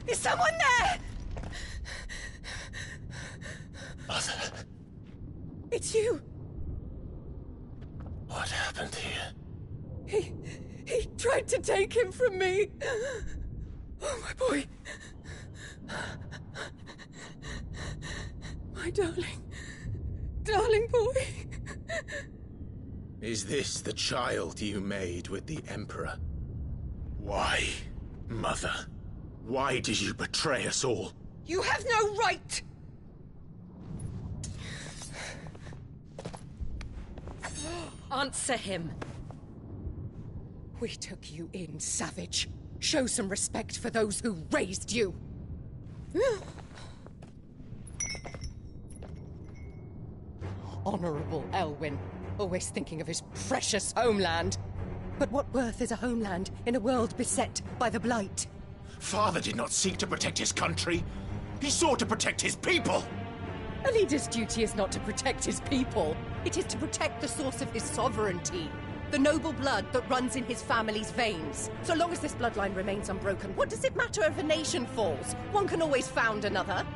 Is someone there? Mother. It's you. What happened here? He tried to take him from me. Oh, my boy. My darling boy. Is this the child you made with the Emperor? Why, Mother? Why did you betray us all? You have no right! Answer him. We took you in, savage. Show some respect for those who raised you. Honorable Elwyn, always thinking of his precious homeland. But what worth is a homeland in a world beset by the Blight? Father did not seek to protect his country. He sought to protect his people. A leader's duty is not to protect his people. It is to protect the source of his sovereignty. The noble blood that runs in his family's veins. So long as this bloodline remains unbroken, what does it matter if a nation falls? One can always found another.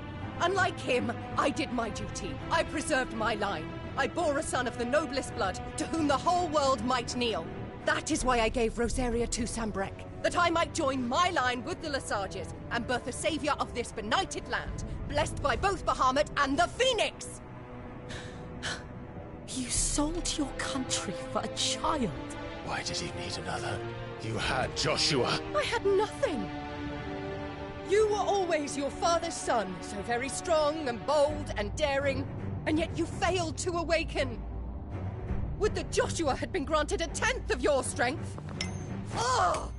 Unlike him, I did my duty. I preserved my line. I bore a son of the noblest blood, to whom the whole world might kneel. That is why I gave Rosaria to Sambrek, that I might join my line with the Lesages and birth a savior of this benighted land, blessed by both Bahamut and the Phoenix! You sold your country for a child. Why did he need another? You had Joshua. I had nothing. You were always your father's son, so very strong and bold and daring, and yet you failed to awaken. Would that Joshua had been granted 1/10 of your strength? Oh!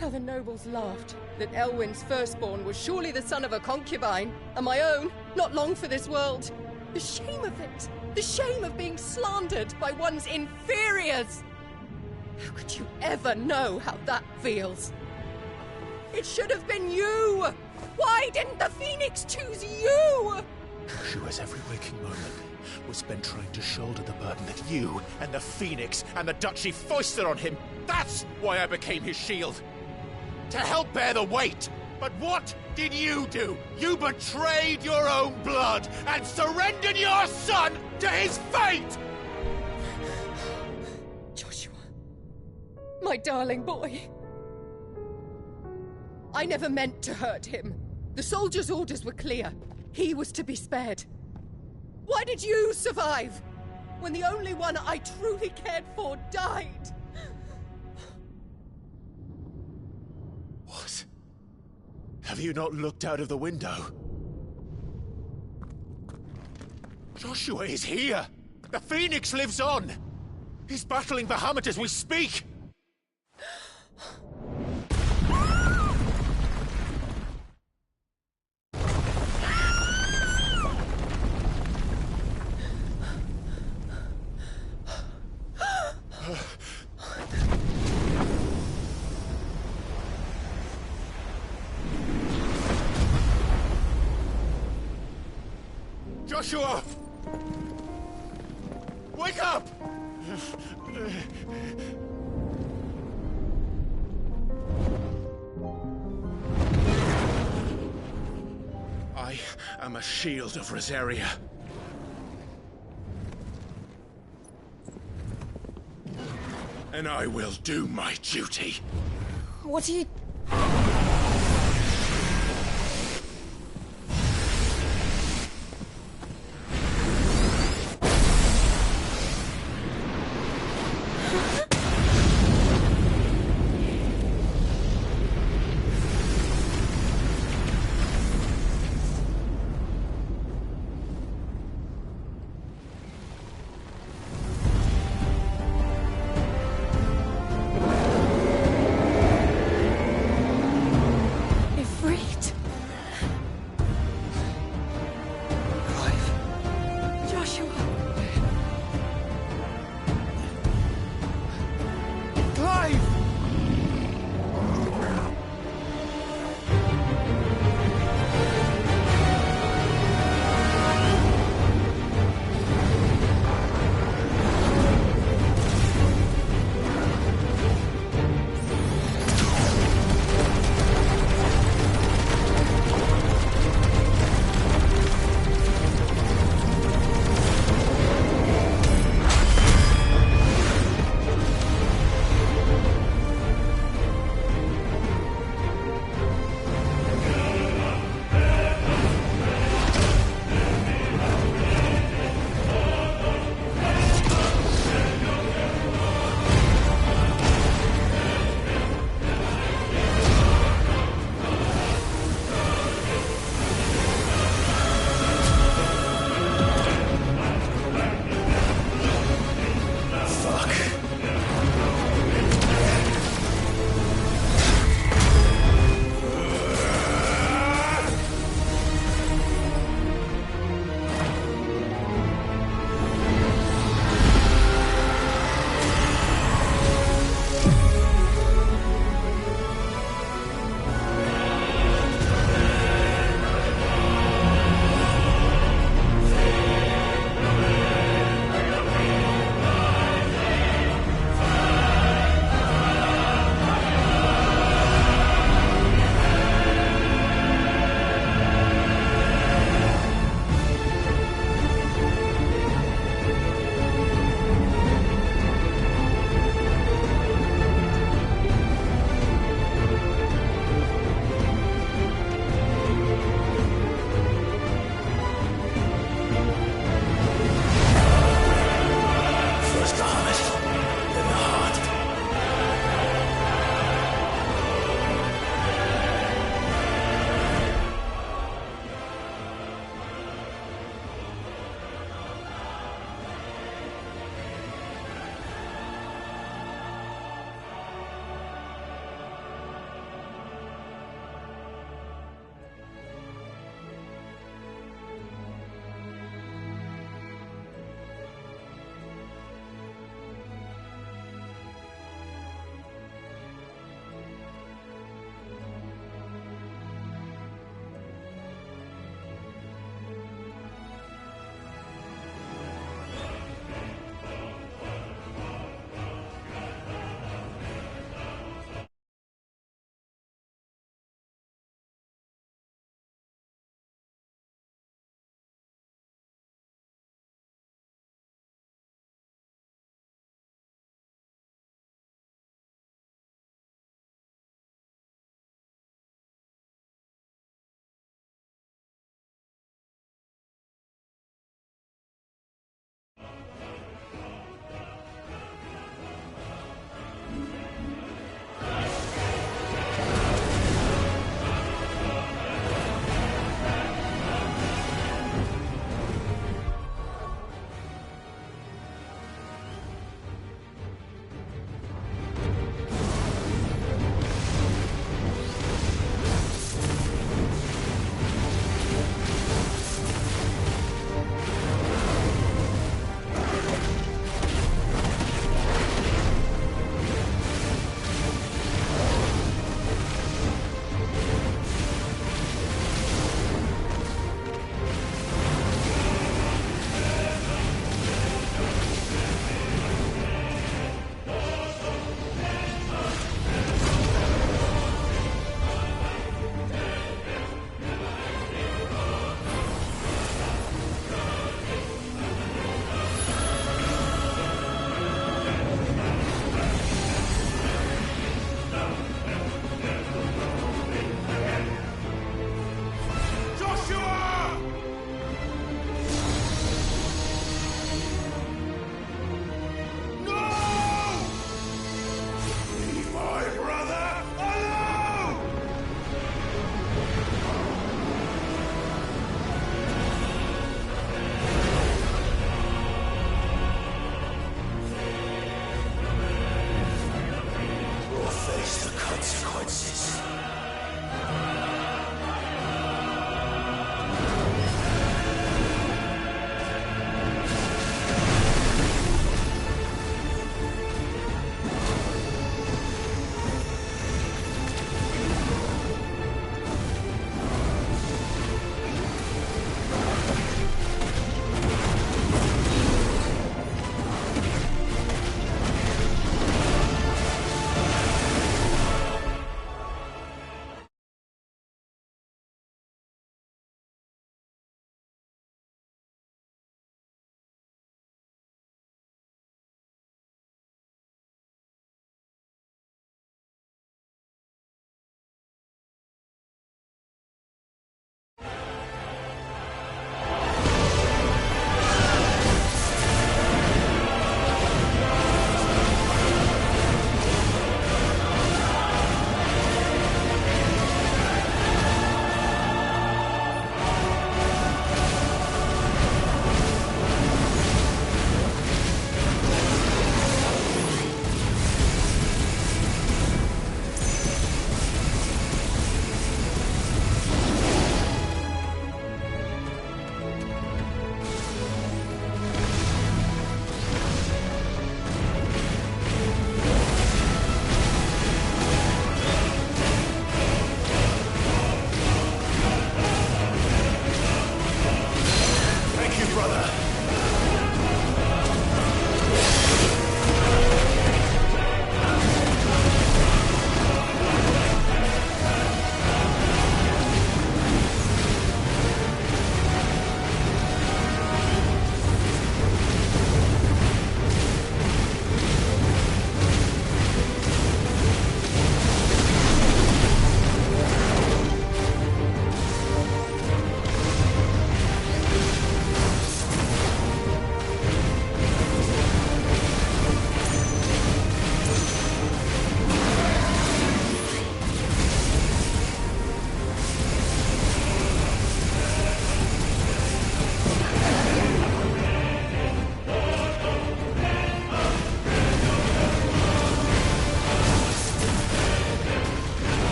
How the nobles laughed that Elwyn's firstborn was surely the son of a concubine, and my own, not long for this world. The shame of it! The shame of being slandered by one's inferiors! How could you ever know how that feels? It should have been you! Why didn't the Phoenix choose you? Joshua's every waking moment was spent trying to shoulder the burden that you and the Phoenix and the Duchy foisted on him. That's why I became his shield. To help bear the weight. But what did you do? You betrayed your own blood and surrendered your son to his fate! Joshua, my darling boy. I never meant to hurt him. The soldiers' orders were clear. He was to be spared. Why did you survive when the only one I truly cared for died? What? Have you not looked out of the window? Joshua is here! The Phoenix lives on! He's battling Bahamut as we speak! Joshua! Wake up! I am a shield of Rosaria. and I will do my duty. What are you...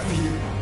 for you.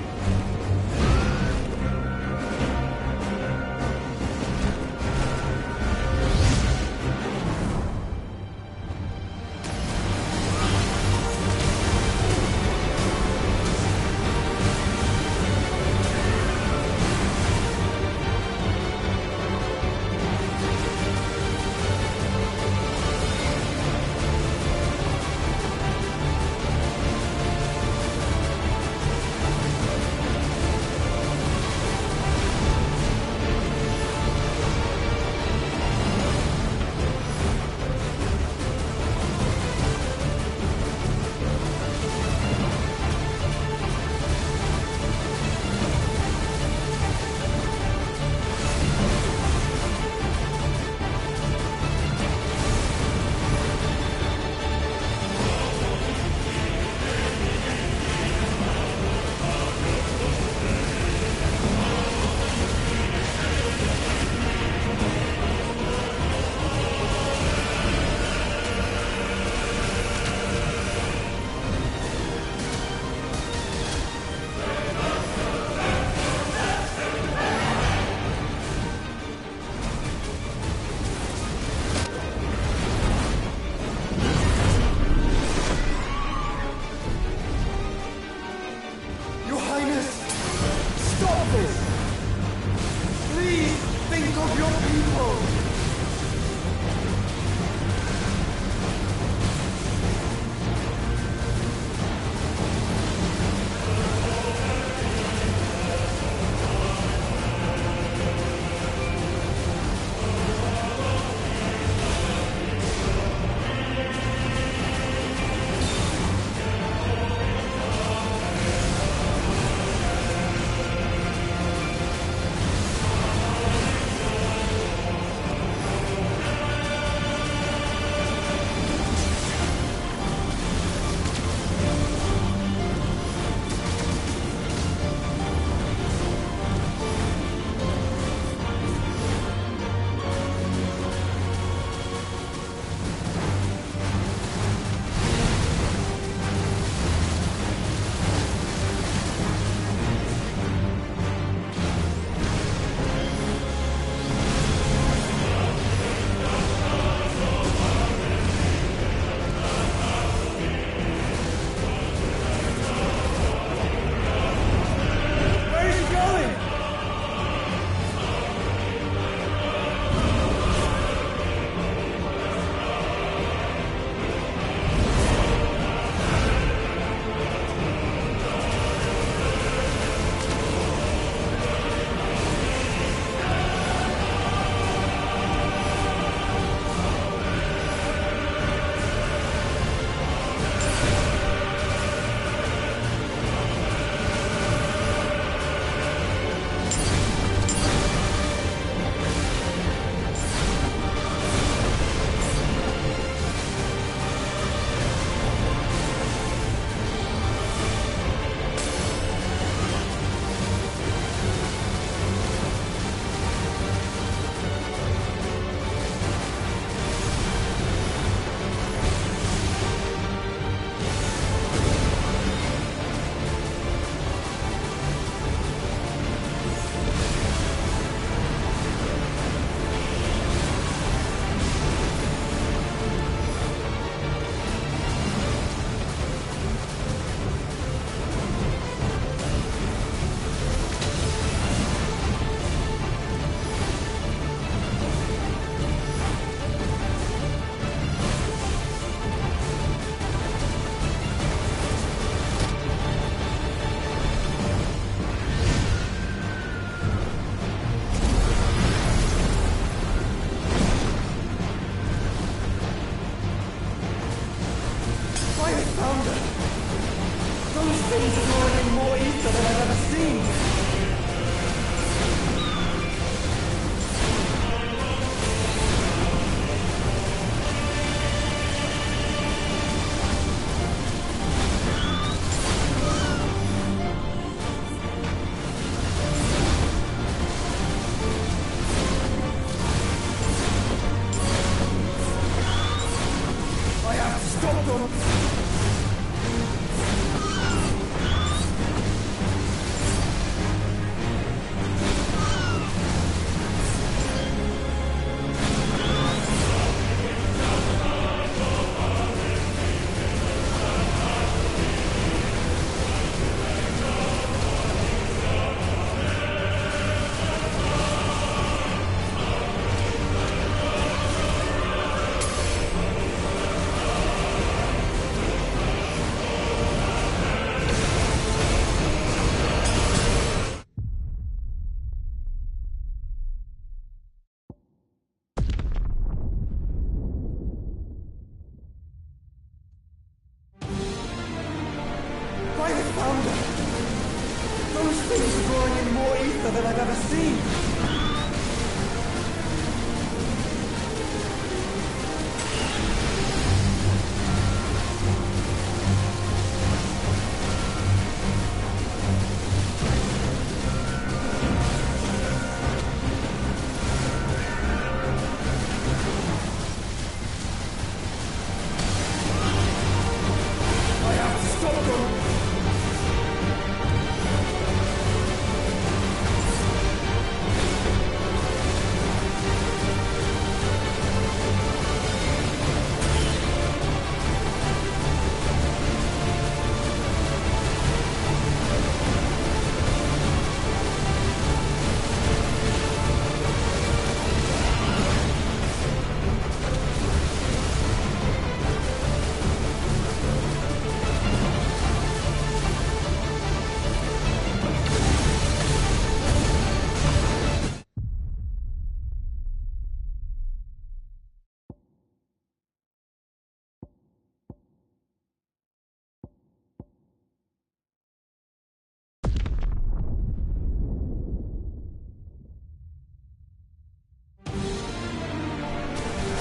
things are drawing in more ether than I've ever seen.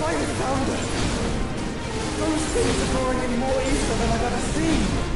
I found it! Those things are drawing in more ether than I've ever seen!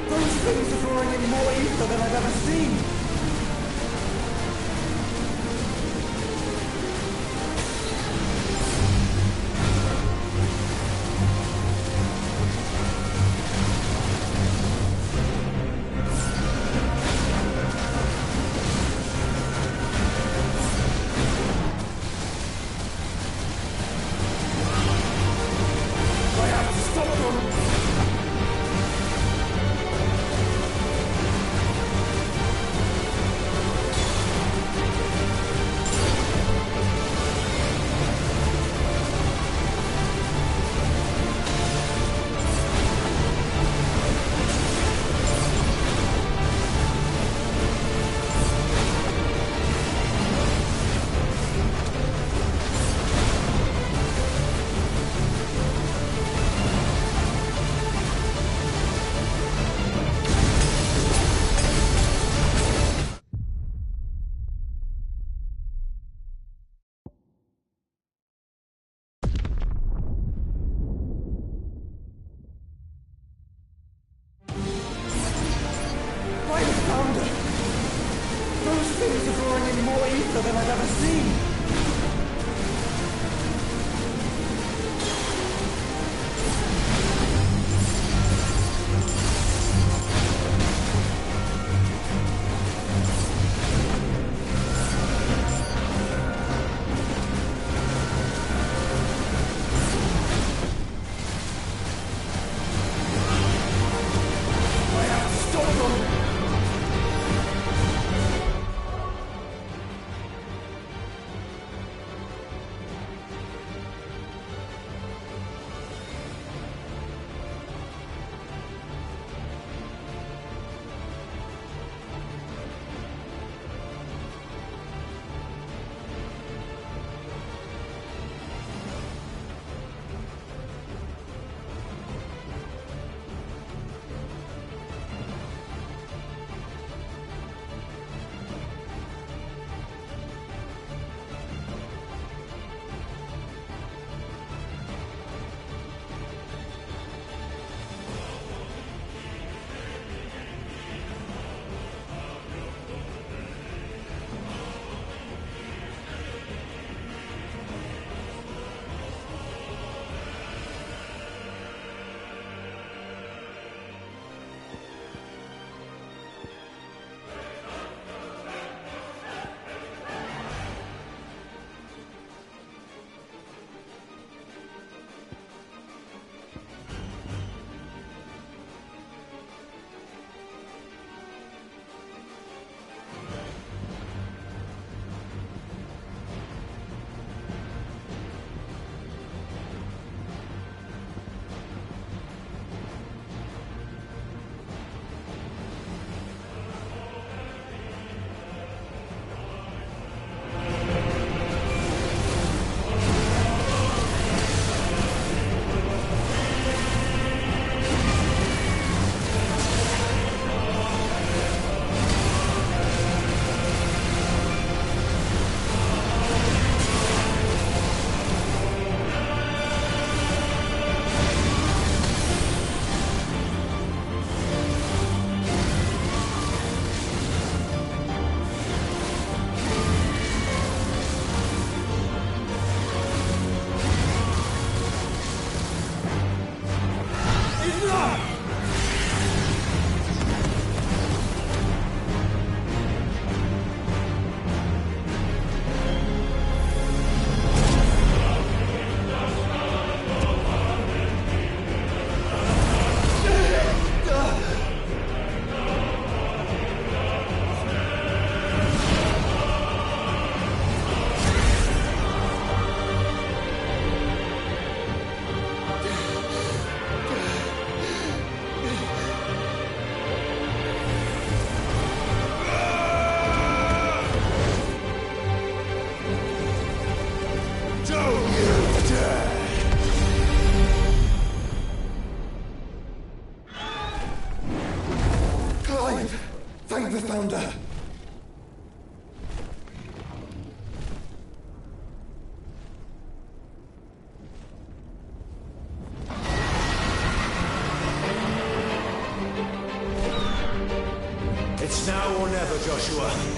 Those things are drawing in more ether than I've ever seen! I have to stop them! I found it! Those things are drawing in more ether than I've ever seen! I have to stop them! Never, Joshua.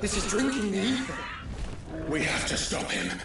This is drinking the ether. We have to stop him.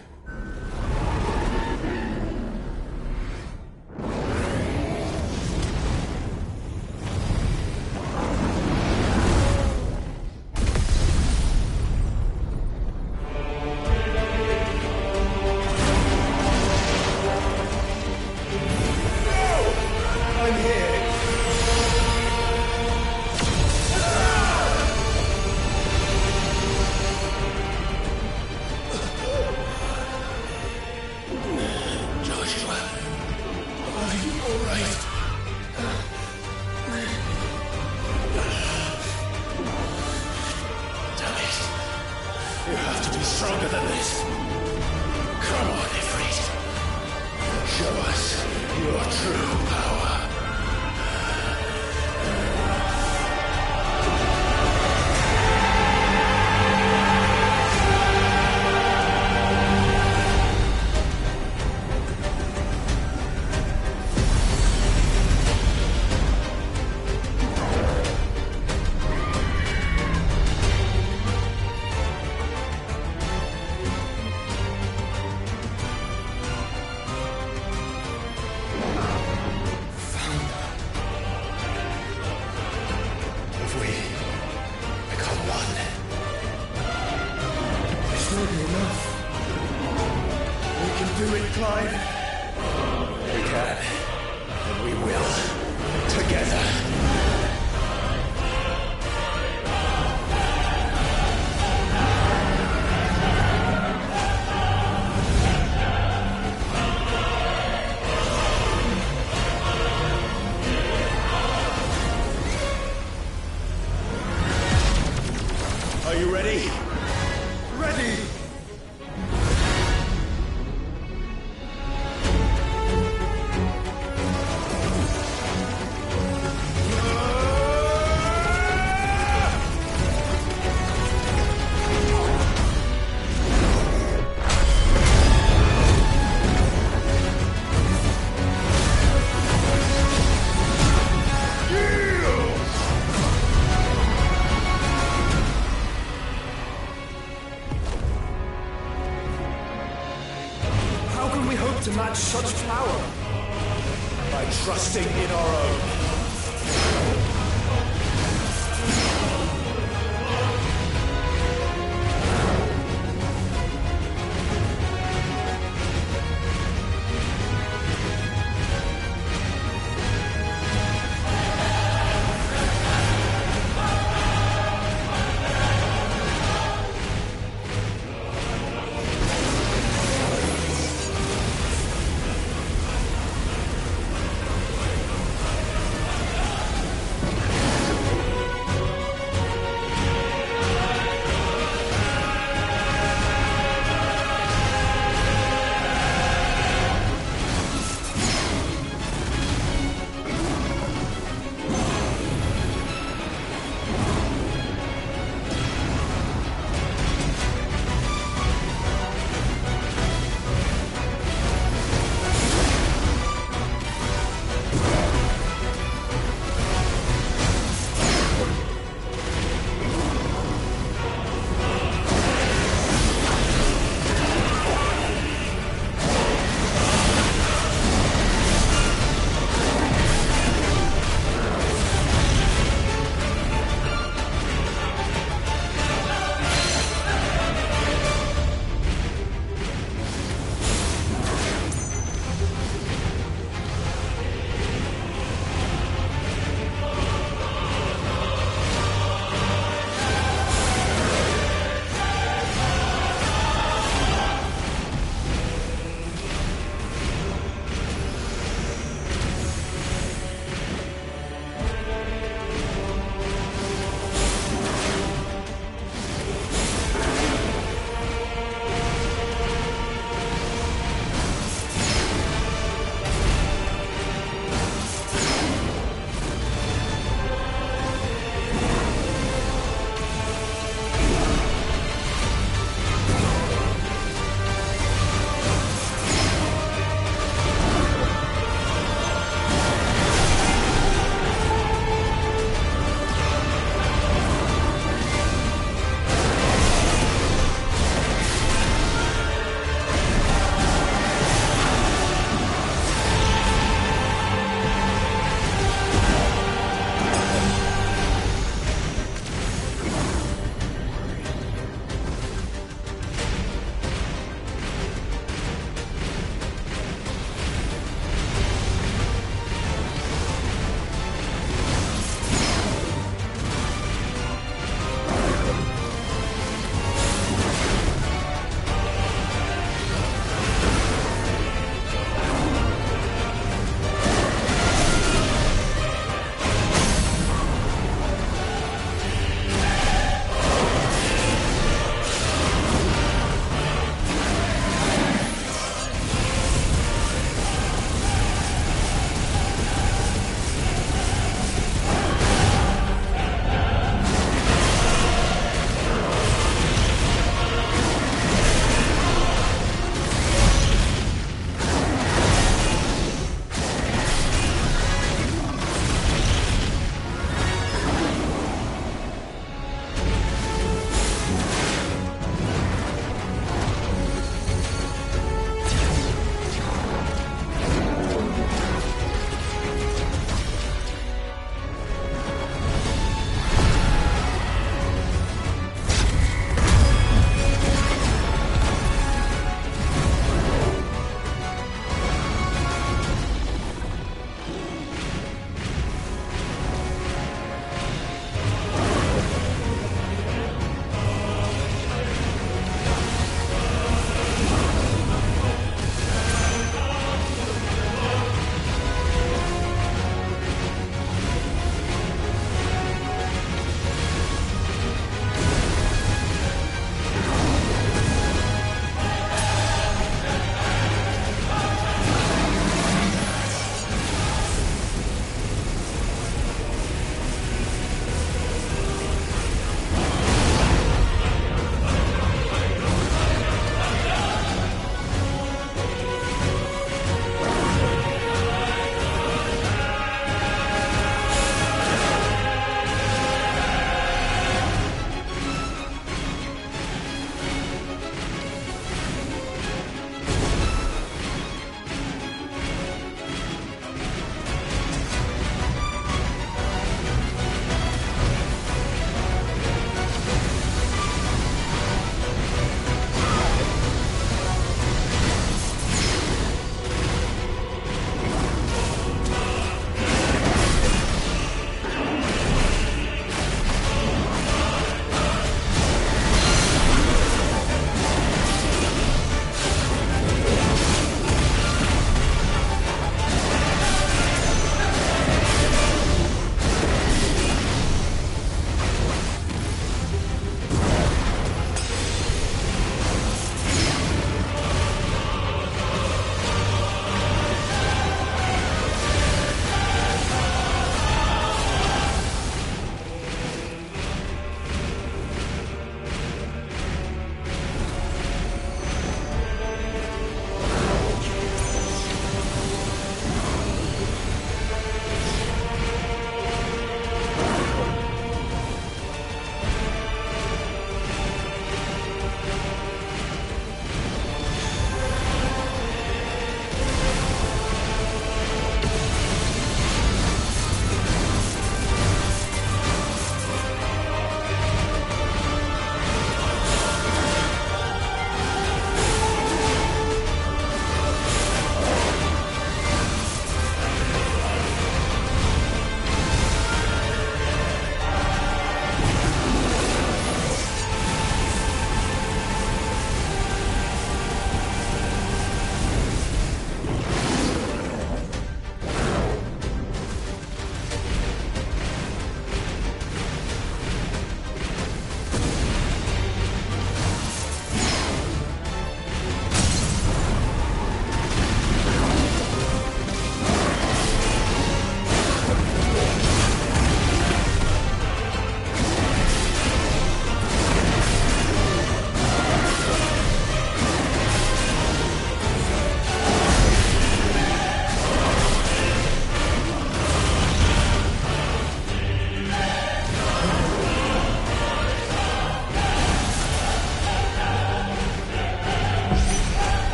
You have to be stronger than this. Come on, Ifrit. Show us your true power. Do it, Clyde. We can. And we will. Together. Are you ready? Ready! How can we hope to match such power? By trusting in our own.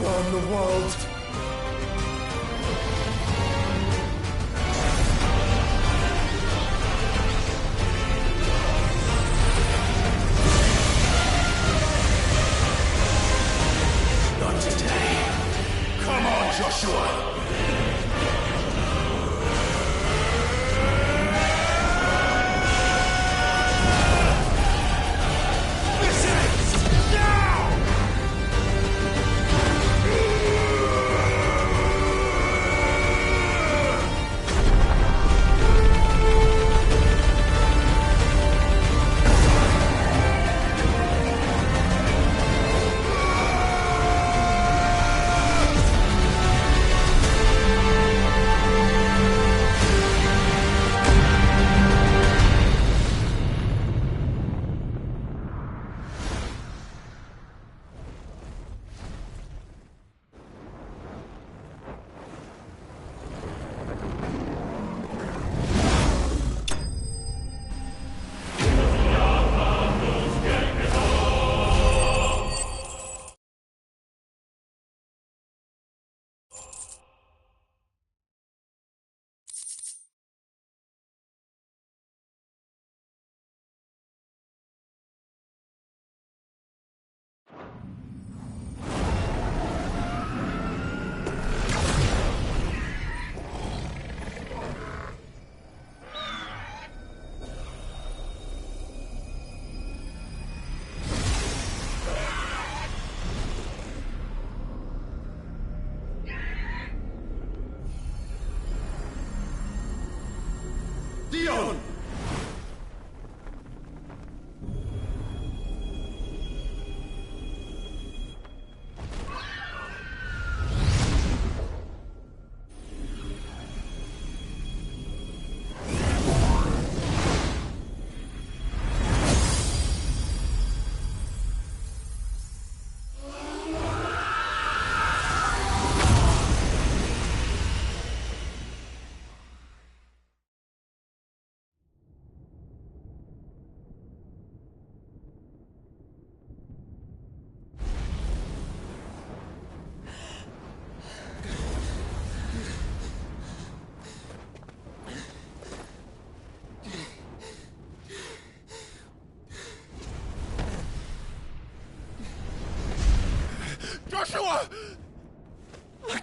burn the world. Not today. Come on, Joshua! Dion! Joshua!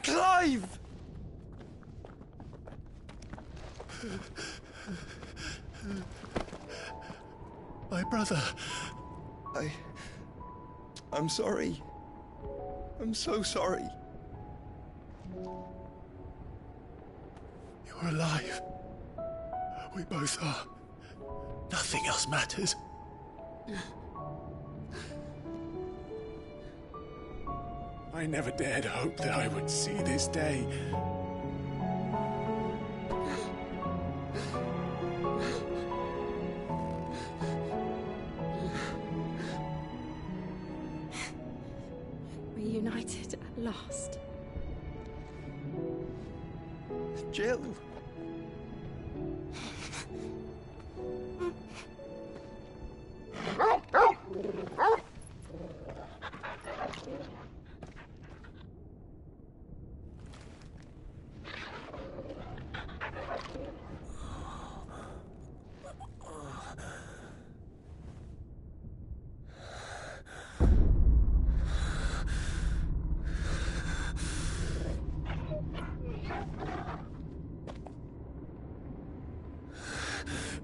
Clive! My brother. I'm sorry. I'm so sorry. You're alive. We both are. Nothing else matters. I never dared hope that I would see this day. Reunited at last. Jill.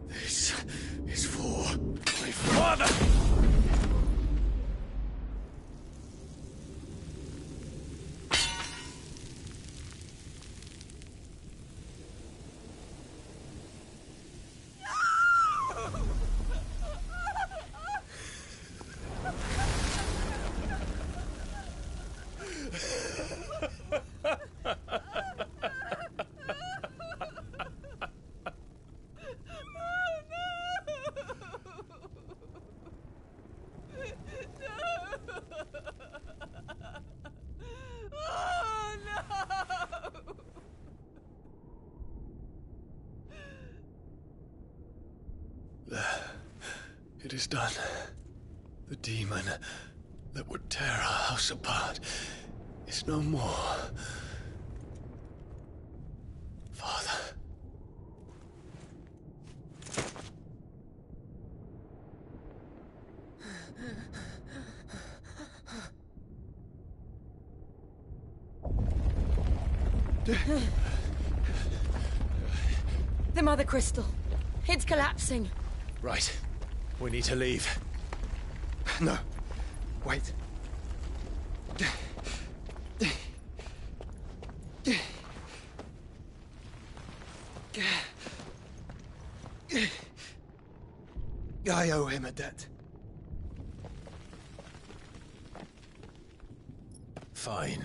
This is for my father! It is done. The demon that would tear our house apart is no more. Father. The Mother Crystal. It's collapsing. Right. We need to leave. No. Wait. I owe him a debt. Fine.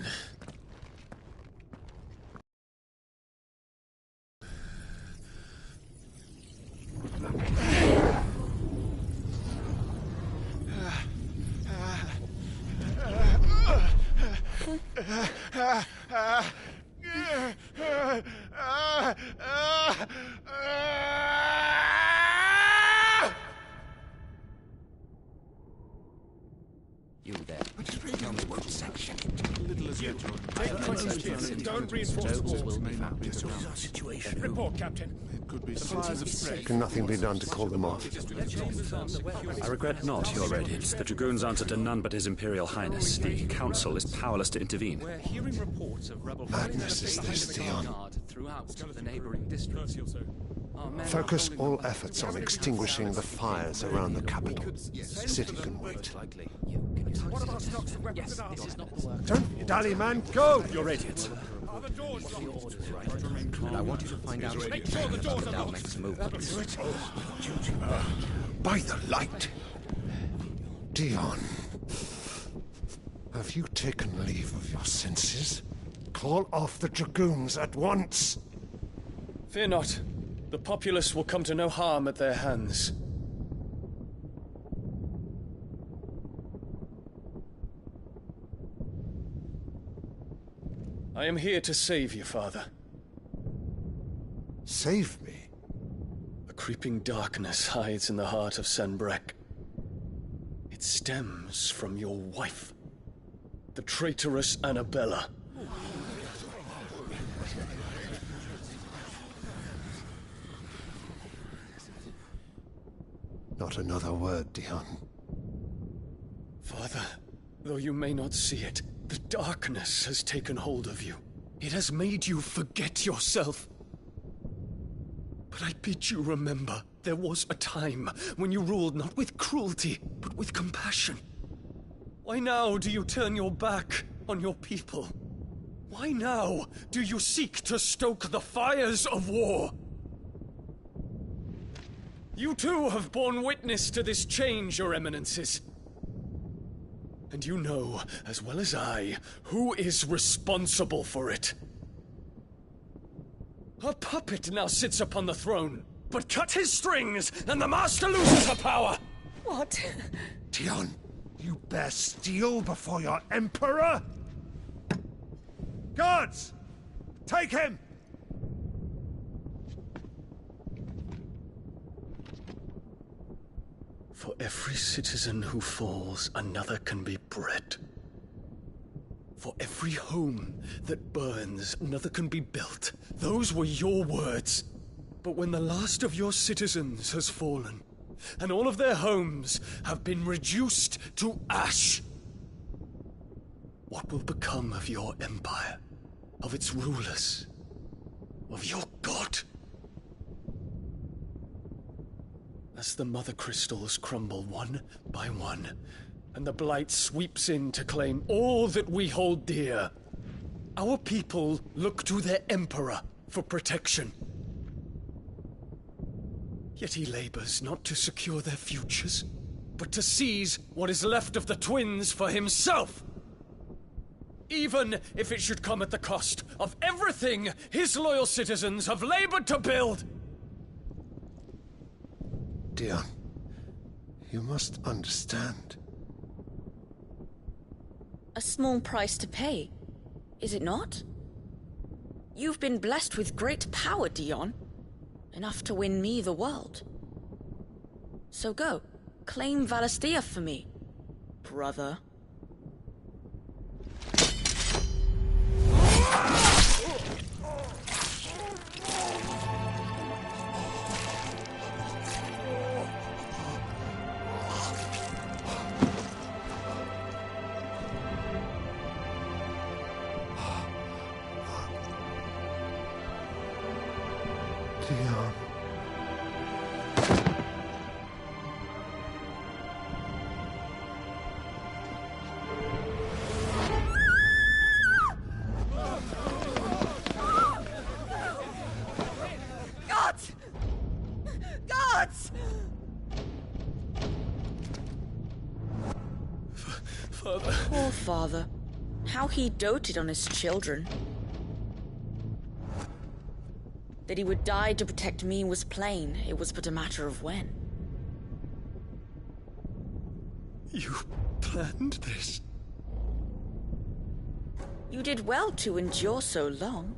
You there. Tell me what section. Don't reinforce the Will be found. situation. Report, Captain. It could be fires of threat. Can nothing be done to call them off? I regret not, Your Radiance. The Dragoons answer to none but His Imperial Highness. The Council is powerless to intervene. We're hearing reports of rebel Madness is this, Dion. throughout the neighboring districts. Our men Focus are holding all the efforts on extinguishing the fires around the capital. The city can wait. Yes, this is not the work. Don't you dally, man. Go! Your Radiance. And I want you to find out Make sure the doors are our locked. next move. By the light. Dion. Have you taken leave of your senses? Call off the Dragoons at once. Fear not. The populace will come to no harm at their hands. I am here to save you, Father. Save me? A creeping darkness hides in the heart of Sanbreque. It stems from your wife, the traitorous Annabella. Not another word, Dion. Father, though you may not see it, the darkness has taken hold of you. It has made you forget yourself. But I bid you remember, there was a time when you ruled not with cruelty, but with compassion. Why now do you turn your back on your people? Why now do you seek to stoke the fires of war? You too have borne witness to this change, Your Eminences. And you know, as well as I, who is responsible for it. A puppet now sits upon the throne, but cut his strings, and the Master loses her power! What? Dion, you bear steel before your Emperor? Guards! Take him! For every citizen who falls, another can be bred. For every home that burns, another can be built. Those were your words. But when the last of your citizens has fallen, and all of their homes have been reduced to ash, what will become of your empire, of its rulers, of your god? As the Mother Crystals crumble one by one, and the Blight sweeps in to claim all that we hold dear, our people look to their Emperor for protection. Yet he labors not to secure their futures, but to seize what is left of the twins for himself! Even if it should come at the cost of everything his loyal citizens have labored to build! Dion, you must understand. A small price to pay, is it not? You've been blessed with great power, Dion. Enough to win me the world. So go, claim Valisthea for me, brother. Dion. Gods! Gods! Father. Poor father. How he doted on his children. That he would die to protect me was plain. It was but a matter of when. You planned this? You did well to endure so long.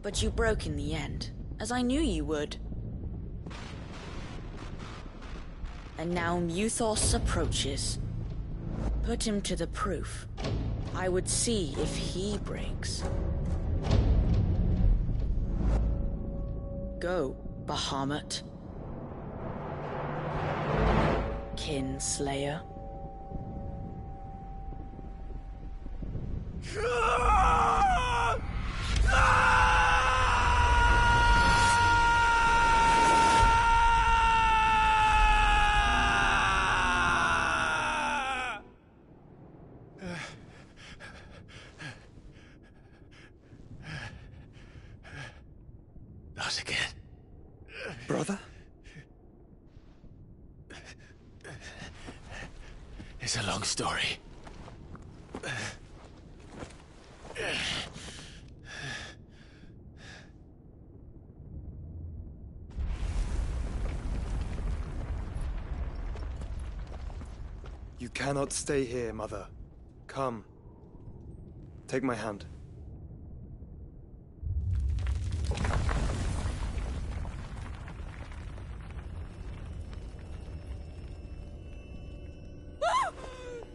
But you broke in the end, as I knew you would. And now Muthos approaches. Put him to the proof. I would see if he breaks. Go, Bahamut. Kinslayer. Not again. Brother? It's a long story. You cannot stay here, Mother. Come. Take my hand.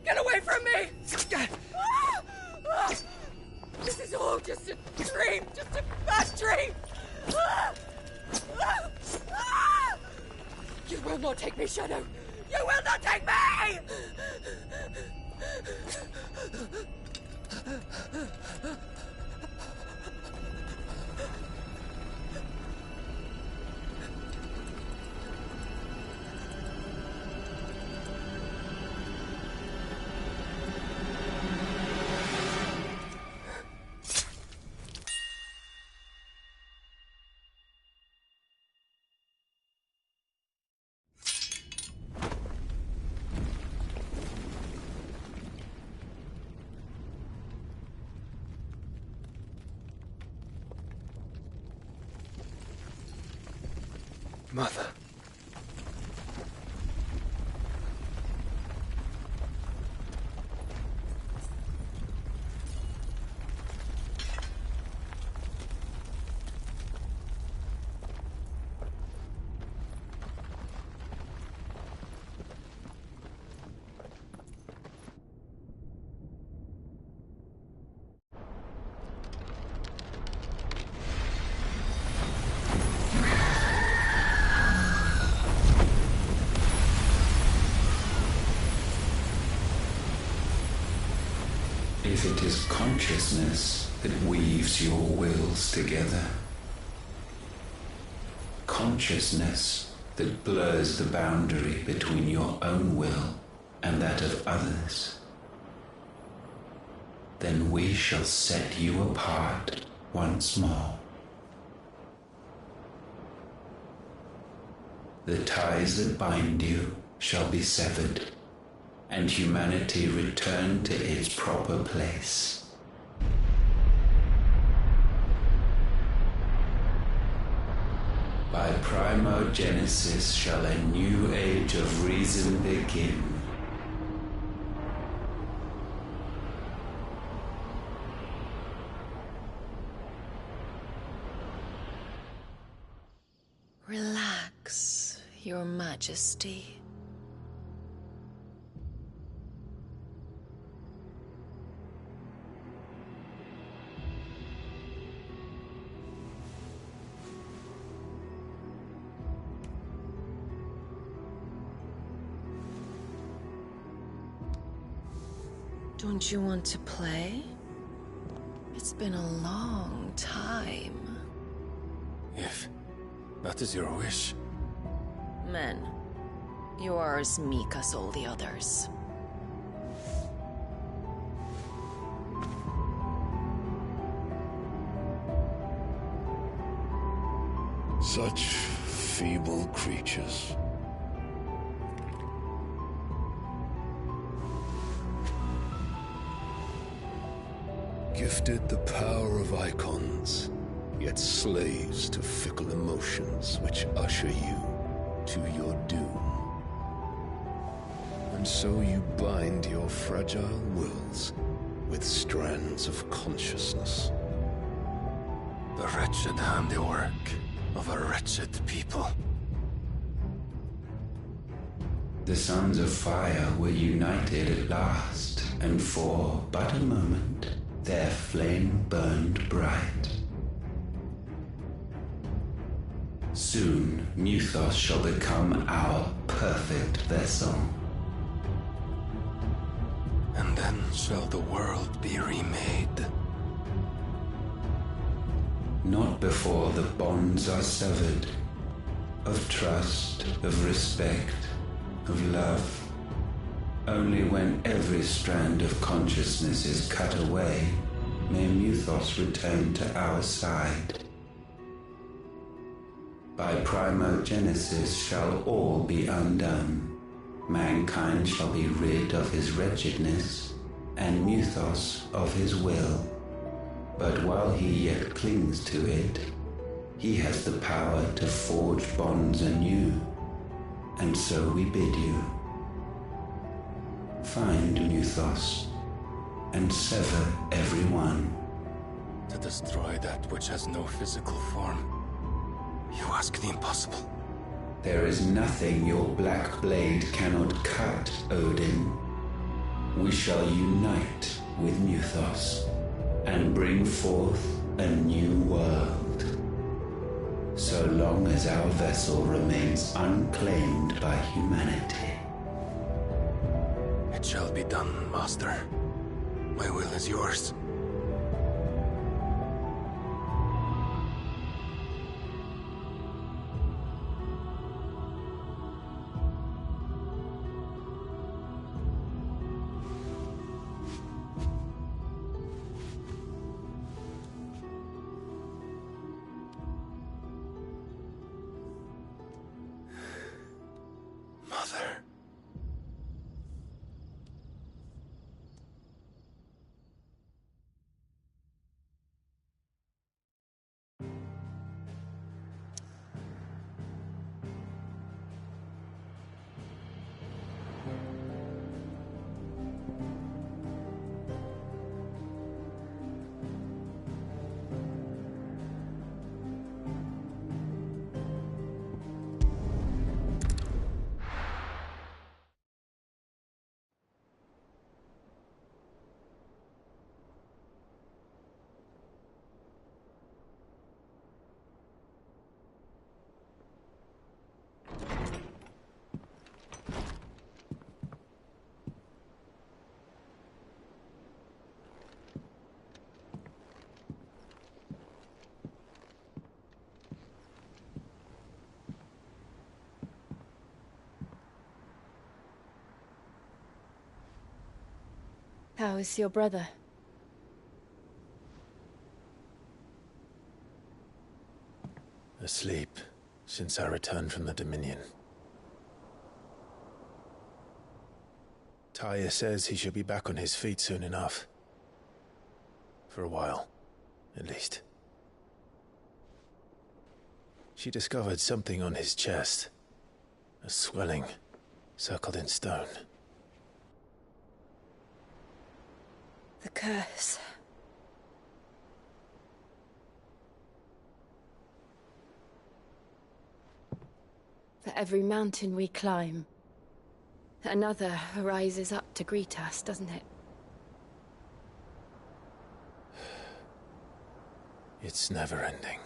Get away from me! This is all just a dream, just a bad dream! You will not take me, Shadow! You will not take me! Mother. If it is consciousness that weaves your wills together, consciousness that blurs the boundary between your own will and that of others, then we shall set you apart once more. The ties that bind you shall be severed, and humanity return to its proper place. By primogenesis shall a new age of reason begin. Relax, Your Majesty. Don't you want to play? It's been a long time. That is your wish. Men, you are as meek as all the others. Such feeble creatures. Gifted the power of icons, yet slaves to fickle emotions which usher you to your doom. And so you bind your fragile wills with strands of consciousness. The wretched handiwork of a wretched people. The sons of fire were united at last, and for but a moment their flame burned bright. Soon Muthos shall become our perfect vessel. And then shall the world be remade. Not before the bonds are severed, of trust, of respect, of love. Only when every strand of consciousness is cut away, may Muthos return to our side. By primogenesis shall all be undone. Mankind shall be rid of his wretchedness, and Muthos of his will. But while he yet clings to it, he has the power to forge bonds anew. And so we bid you, find Muthos, and sever every one. To destroy that which has no physical form. You ask the impossible. There is nothing your black blade cannot cut, Odin. We shall unite with Muthos, and bring forth a new world. So long as our vessel remains unclaimed by humanity. It shall be done, Master. My will is yours. Mother. How is your brother? Asleep since I returned from the Dominion. Taya says he should be back on his feet soon enough. For a while, at least. She discovered something on his chest. A swelling, circled in stone. The curse. For every mountain we climb, another rises up to greet us, doesn't it? It's never ending.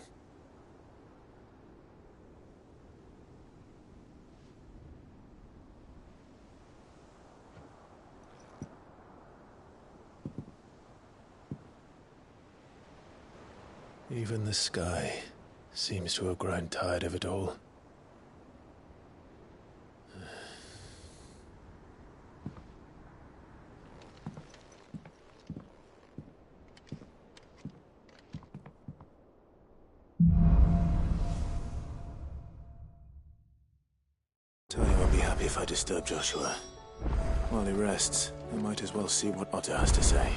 Even the sky Seems to have grown tired of it all. Tell you I'll be happy if I disturb Joshua. While he rests, I might as well see what Otto has to say.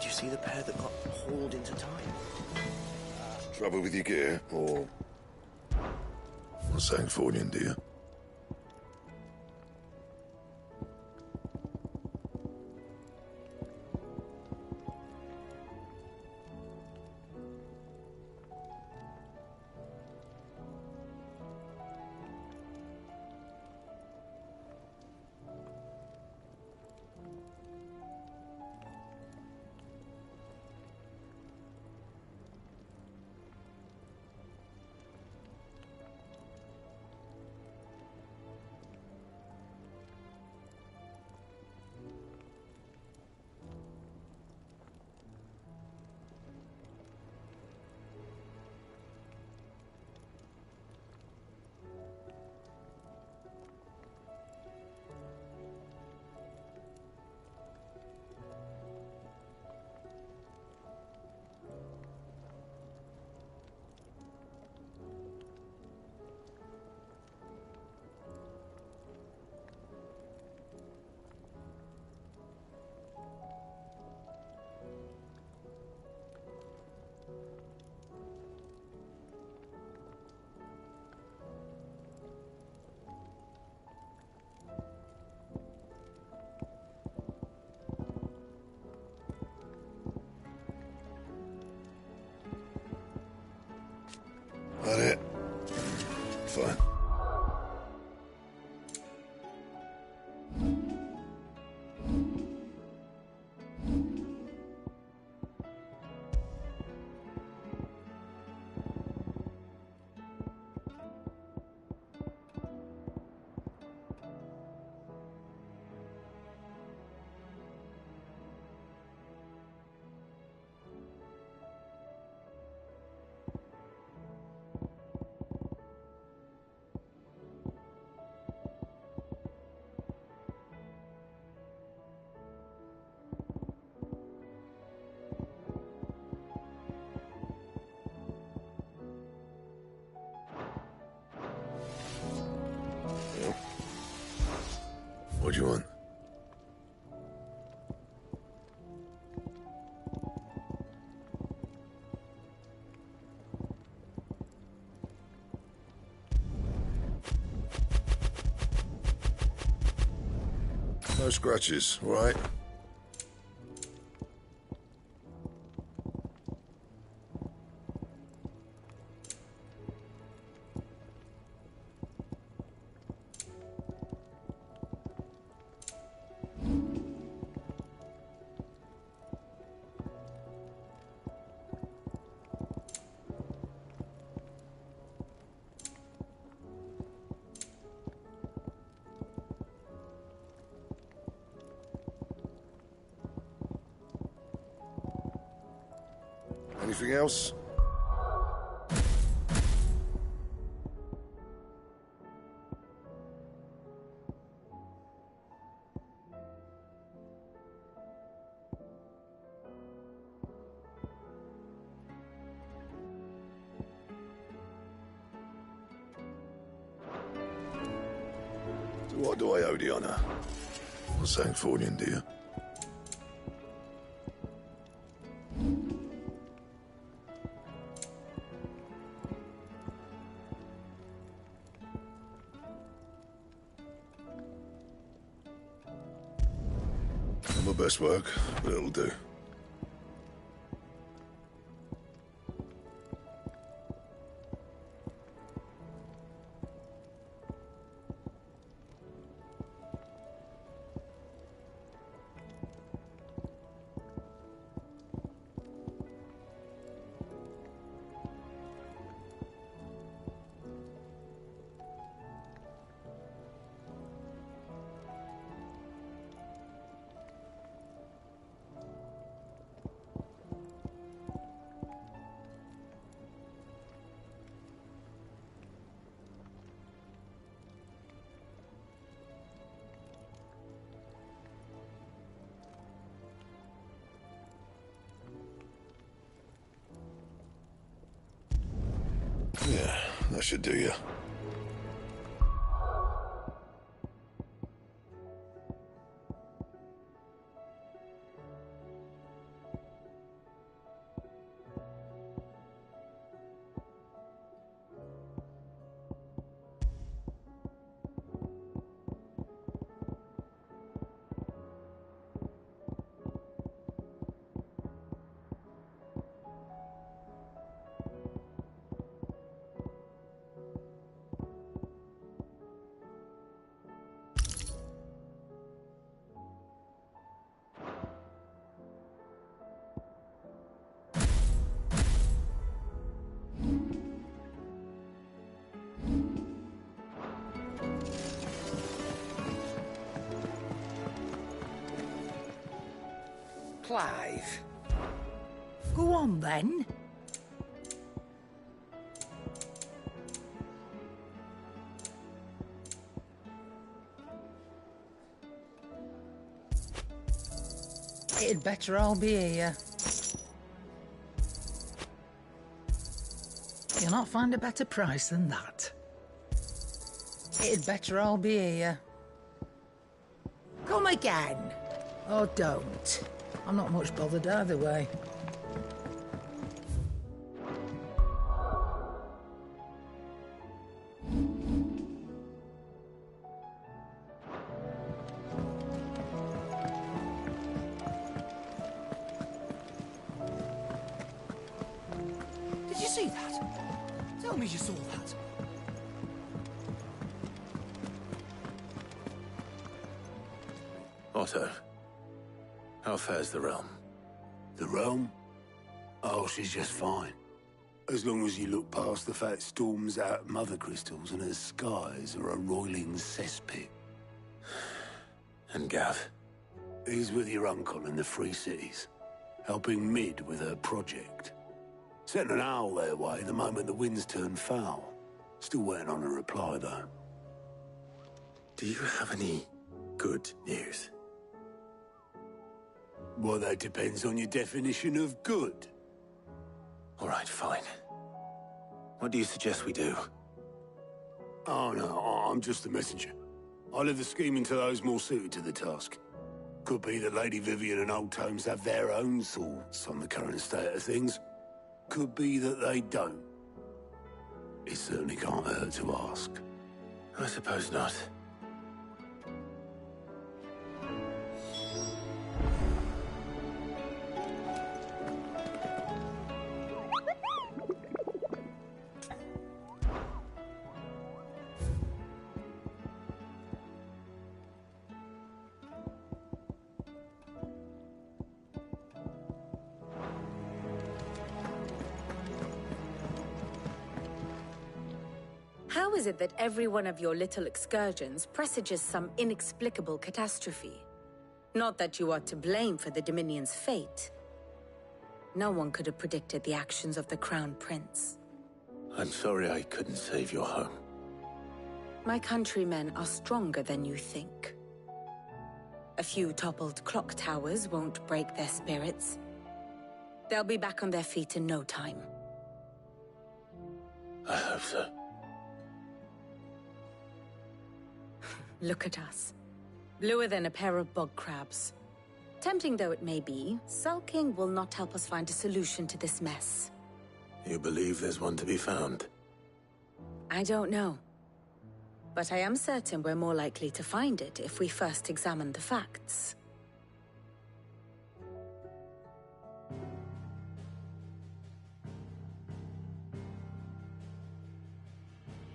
Did you see the pair that got hauled into time? Trouble with your gear, or... What's saying Fornian, dear? That it? Fine. What do you want? No scratches, all right? Anything else? What do I owe the honor? For Sancthornian, do you? Not my best work, but it'll do. Yeah, that should do you. Clive. Go on, then. It'd better all be here. You'll not find a better price than that. It'd better all be here. Come again. Or don't. I'm not much bothered either way. Did you see that? Tell me you saw that. Otto, how fares the realm? The realm? Oh, she's just fine. As long as you look past the fat storms out mother crystals and her skies are a roiling cesspit. And Gav? He's with your uncle in the Free Cities, helping Mid with her project. Sent an owl their way the moment the winds turned foul. Still waiting on a reply, though. Do you have any good news? Well, that depends on your definition of good. All right, fine. What do you suggest we do? Oh, no, I'm just the messenger. I'll leave the scheming to those more suited to the task. Could be that Lady Vivian and Old Tomes have their own thoughts on the current state of things. Could be that they don't. It certainly can't hurt to ask. I suppose not. How is it that every one of your little excursions presages some inexplicable catastrophe? Not that you are to blame for the Dominion's fate. No one could have predicted the actions of the Crown Prince. I'm sorry I couldn't save your home. My countrymen are stronger than you think. A few toppled clock towers won't break their spirits. They'll be back on their feet in no time. I hope so. Look at us. Bluer than a pair of bog crabs. Tempting though it may be, sulking will not help us find a solution to this mess. You believe there's one to be found? I don't know. But I am certain we're more likely to find it if we first examine the facts.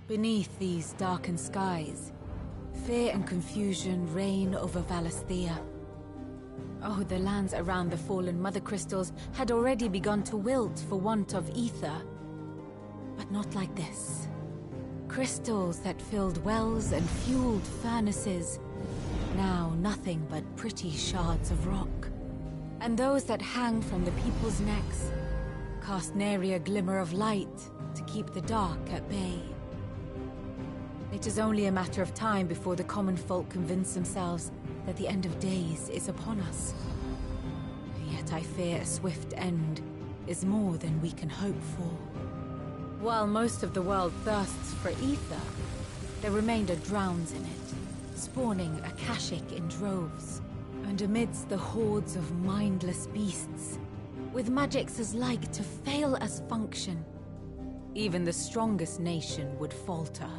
Beneath these darkened skies, fear and confusion reign over Valisthea. Oh, the lands around the fallen Mother Crystals had already begun to wilt for want of ether. But not like this. Crystals that filled wells and fueled furnaces, now nothing but pretty shards of rock. And those that hang from the people's necks cast nary a glimmer of light to keep the dark at bay. It is only a matter of time before the common folk convince themselves that the end of days is upon us. Yet I fear a swift end is more than we can hope for. While most of the world thirsts for ether, the remainder drowns in it, spawning Akashic in droves. And amidst the hordes of mindless beasts, with magics as like to fail as function, even the strongest nation would falter.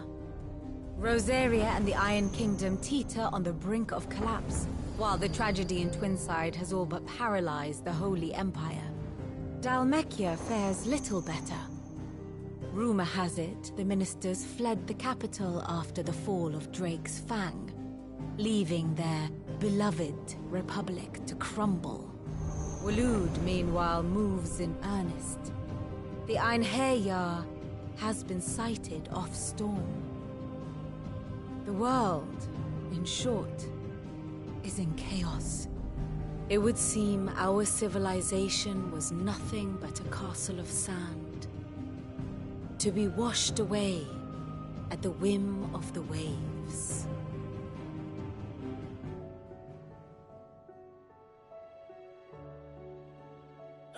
Rosaria and the Iron Kingdom teeter on the brink of collapse, while the tragedy in Twinside has all but paralyzed the Holy Empire. Dhalmekia fares little better. Rumor has it the ministers fled the capital after the fall of Drake's Fang, leaving their beloved republic to crumble. Waloed, meanwhile, moves in earnest. The Einherjar has been sighted off Storm. The world, in short, is in chaos. It would seem our civilization was nothing but a castle of sand, to be washed away at the whim of the waves.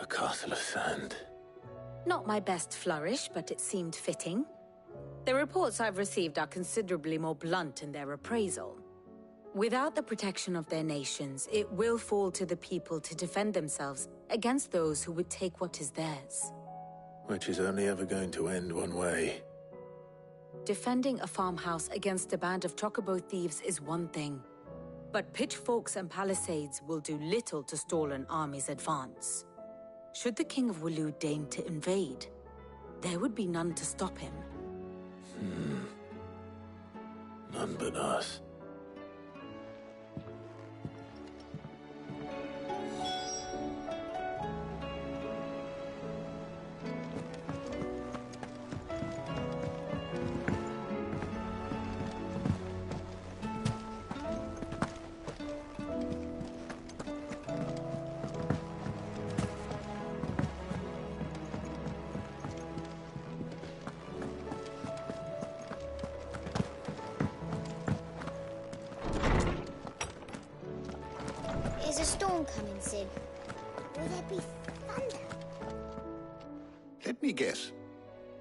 A castle of sand. Not my best flourish, but it seemed fitting. The reports I've received are considerably more blunt in their appraisal. Without the protection of their nations, it will fall to the people to defend themselves against those who would take what is theirs. Which is only ever going to end one way. Defending a farmhouse against a band of chocobo thieves is one thing, but pitchforks and palisades will do little to stall an army's advance. Should the King of Waloed deign to invade, there would be none to stop him. None but us. Is a storm coming, Sid? Will there be thunder? Let me guess.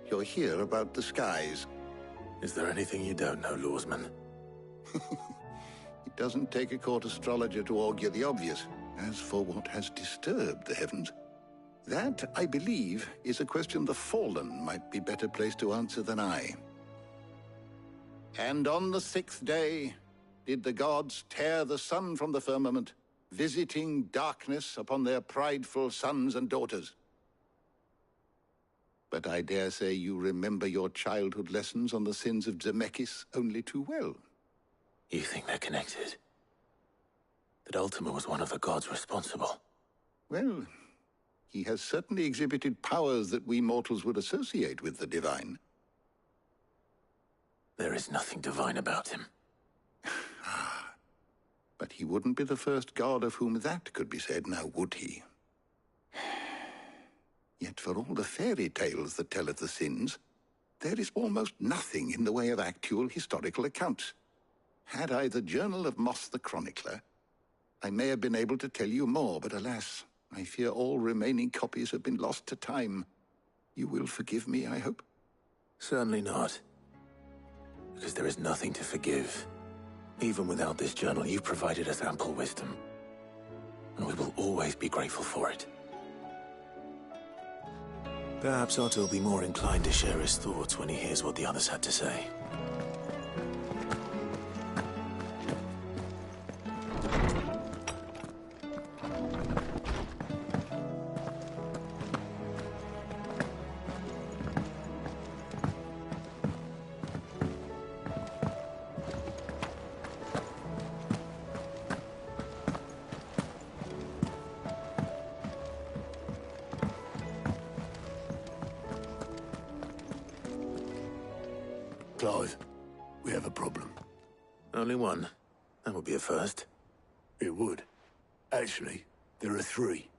You're here about the skies. Is there anything you don't know, Lawsman? It doesn't take a court astrologer to augur the obvious. As for what has disturbed the heavens, that, I believe, is a question the Fallen might be better placed to answer than I. And on the 6th day did the gods tear the sun from the firmament, visiting darkness upon their prideful sons and daughters. But I dare say you remember your childhood lessons on the sins of Zemeckis only too well. You think they're connected? That Ultima was one of the gods responsible? Well, he has certainly exhibited powers that we mortals would associate with the divine. There is nothing divine about him. But he wouldn't be the first god of whom that could be said, now would he? Yet for all the fairy tales that tell of the sins, there is almost nothing in the way of actual historical accounts. Had I the Journal of Moss the Chronicler, I may have been able to tell you more, but alas, I fear all remaining copies have been lost to time. You will forgive me, I hope? Certainly not. Because there is nothing to forgive. Even without this journal, you provided us ample wisdom. And we will always be grateful for it. Perhaps Otto will be more inclined to share his thoughts when he hears what the others had to say. Clive, we have a problem. Only one. That would be a first. It would. Actually, there are three.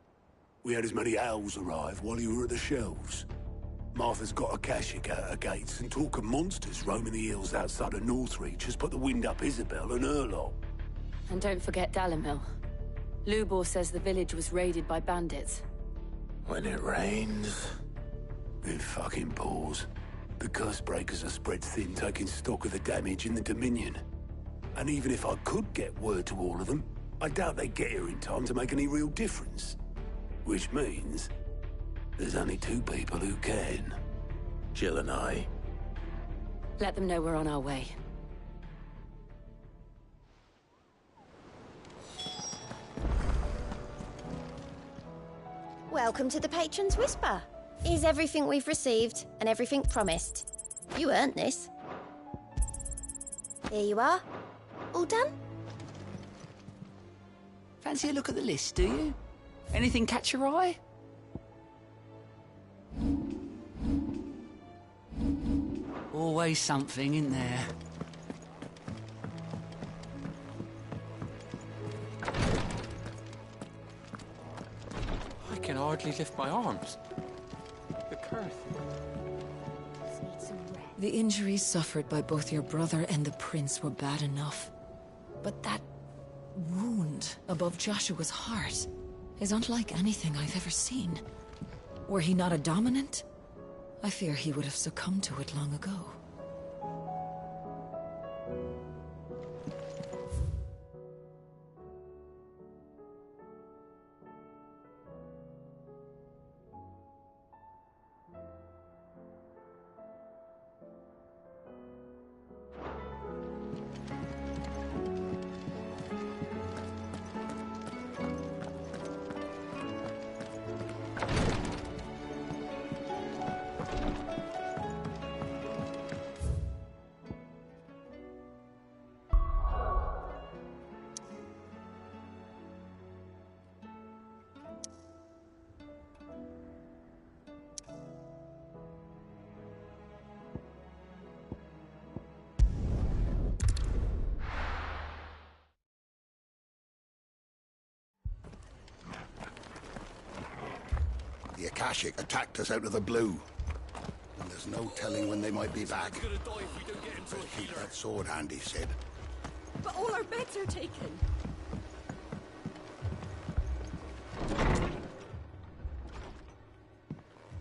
We had as many owls arrive while you were at the shelves. Martha's got a Akashic out her gates, and talk of monsters roaming the hills outside of Northreach has put the wind up Isabel and her lot. And don't forget Dalimil. Lubor says the village was raided by bandits. When it rains... It fucking pours. The curse breakers are spread thin, taking stock of the damage in the Dominion. And even if I could get word to all of them, I doubt they'd get here in time to make any real difference. Which means there's only two people who can. Jill and I. Let them know we're on our way. Welcome to the Patron's Whisper. Here's everything we've received and everything promised. You earned this. Here you are. All done? Fancy a look at the list, do you? Anything catch your eye? Always something in there. I can hardly lift my arms. The curse. The injuries suffered by both your brother and the prince were bad enough. But that wound above Joshua's heart is unlike anything I've ever seen. Were he not a dominant, I fear he would have succumbed to it long ago. The Akashic attacked us out of the blue. And there's no telling when they might be back. Better keep that sword handy, Sid. But all our beds are taken.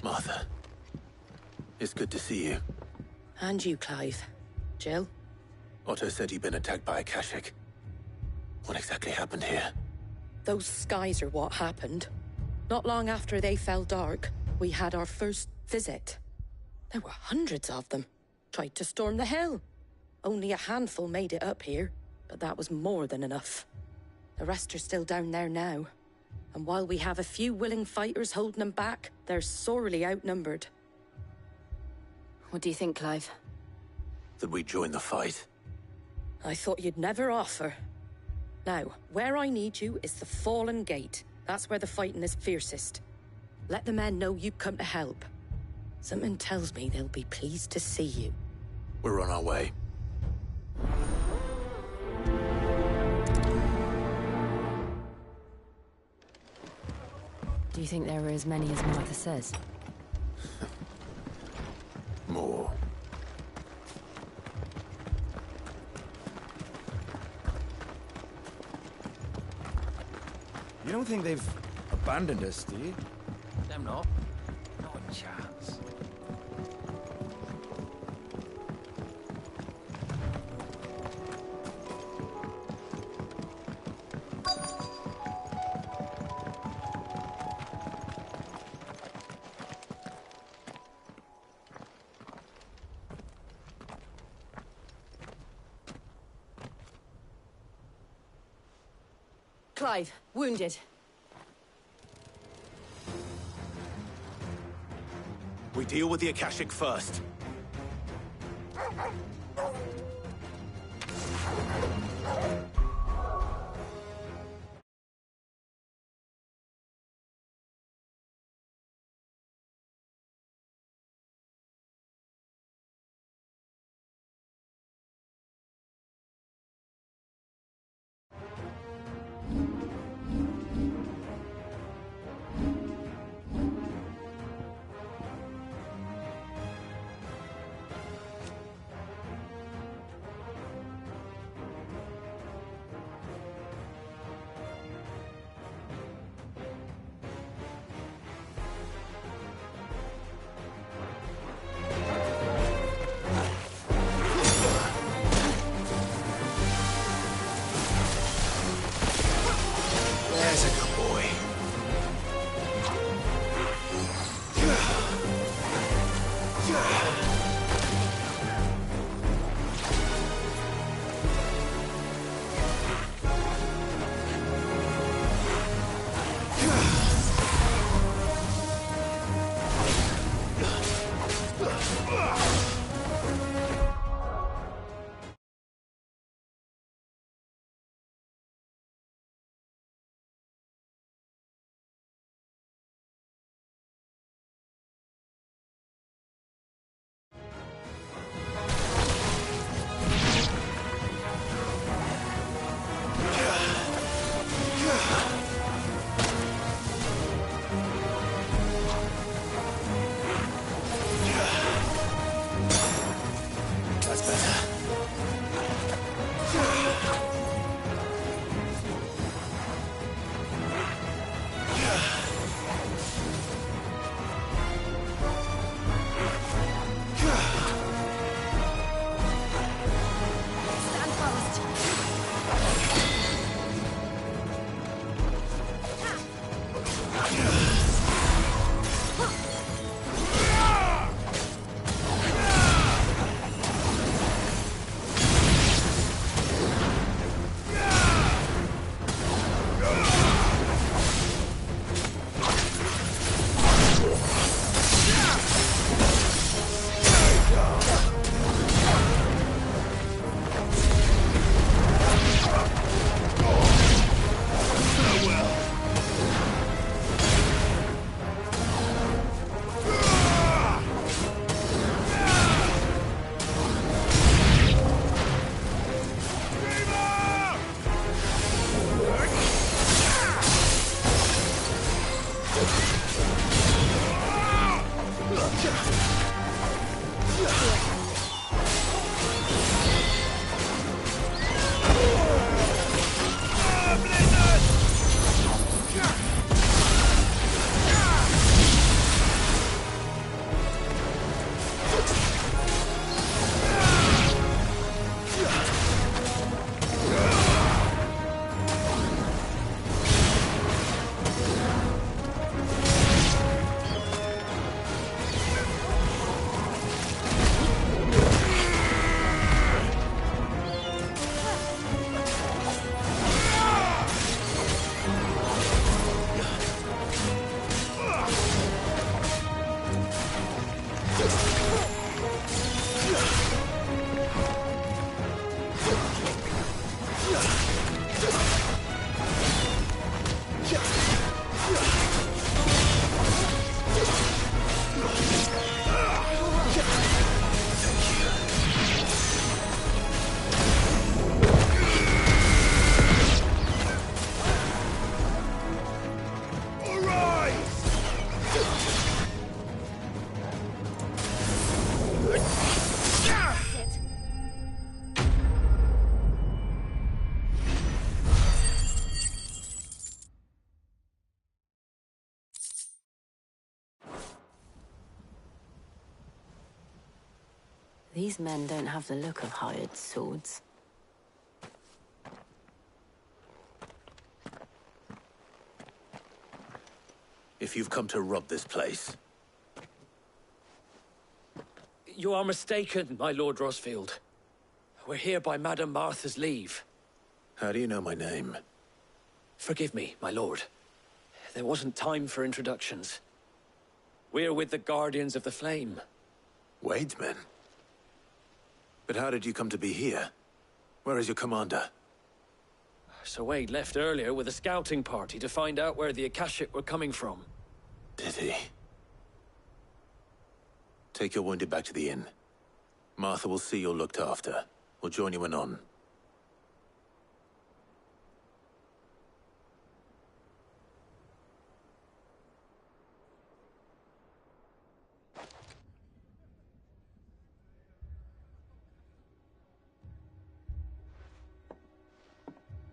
Martha. It's good to see you. And you, Clive. Jill? Otto said you'd been attacked by Akashic. What exactly happened here? Those skies are what happened. Not long after they fell dark, we had our first visit. There were hundreds of them. Tried to storm the hill. Only a handful made it up here, but that was more than enough. The rest are still down there now. And while we have a few willing fighters holding them back, they're sorely outnumbered. What do you think, Clive? That we join the fight? I thought you'd never offer. Now, where I need you is the Fallen Gate. That's where the fighting is fiercest. Let the men know you've come to help. Something tells me they'll be pleased to see you. We're on our way. Do you think there were as many as Martha says? More. You don't think they've abandoned us, do you? Them not. Not a chance. Clive, wounded. We deal with the Akashic first. There's a good boy. That's better. Stand fast. These men don't have the look of hired swords. If you've come to rob this place, You are mistaken, my Lord Rosfield. We're here by Madame Martha's leave. how do you know my name? Forgive me, my lord. There wasn't time for introductions. We're with the Guardians of the Flame. Wade's men? But how did you come to be here? Where is your commander? Sir Wade left earlier with a scouting party to find out where the Akashic were coming from. Did he? Take your wounded back to the inn. Martha will see you're looked after. We'll join you anon.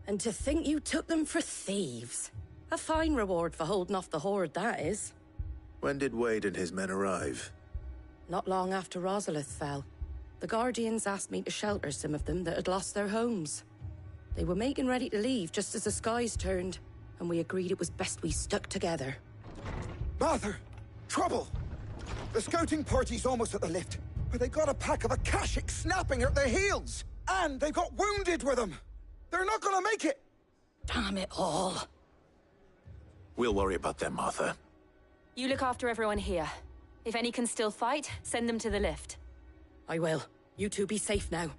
And to think you took them for thieves. A fine reward for holding off the horde, that is. When did Wade and his men arrive? Not long after Rosalith fell. The Guardians asked me to shelter some of them that had lost their homes. They were making ready to leave just as the skies turned, and we agreed it was best we stuck together. Martha! Trouble! The scouting party's almost at the lift, but they got a pack of Akashic snapping at their heels! And they've got wounded with them! They're not gonna make it! Damn it all. We'll worry about them, Martha. You look after everyone here. If any can still fight, send them to the lift. I will. You two be safe now.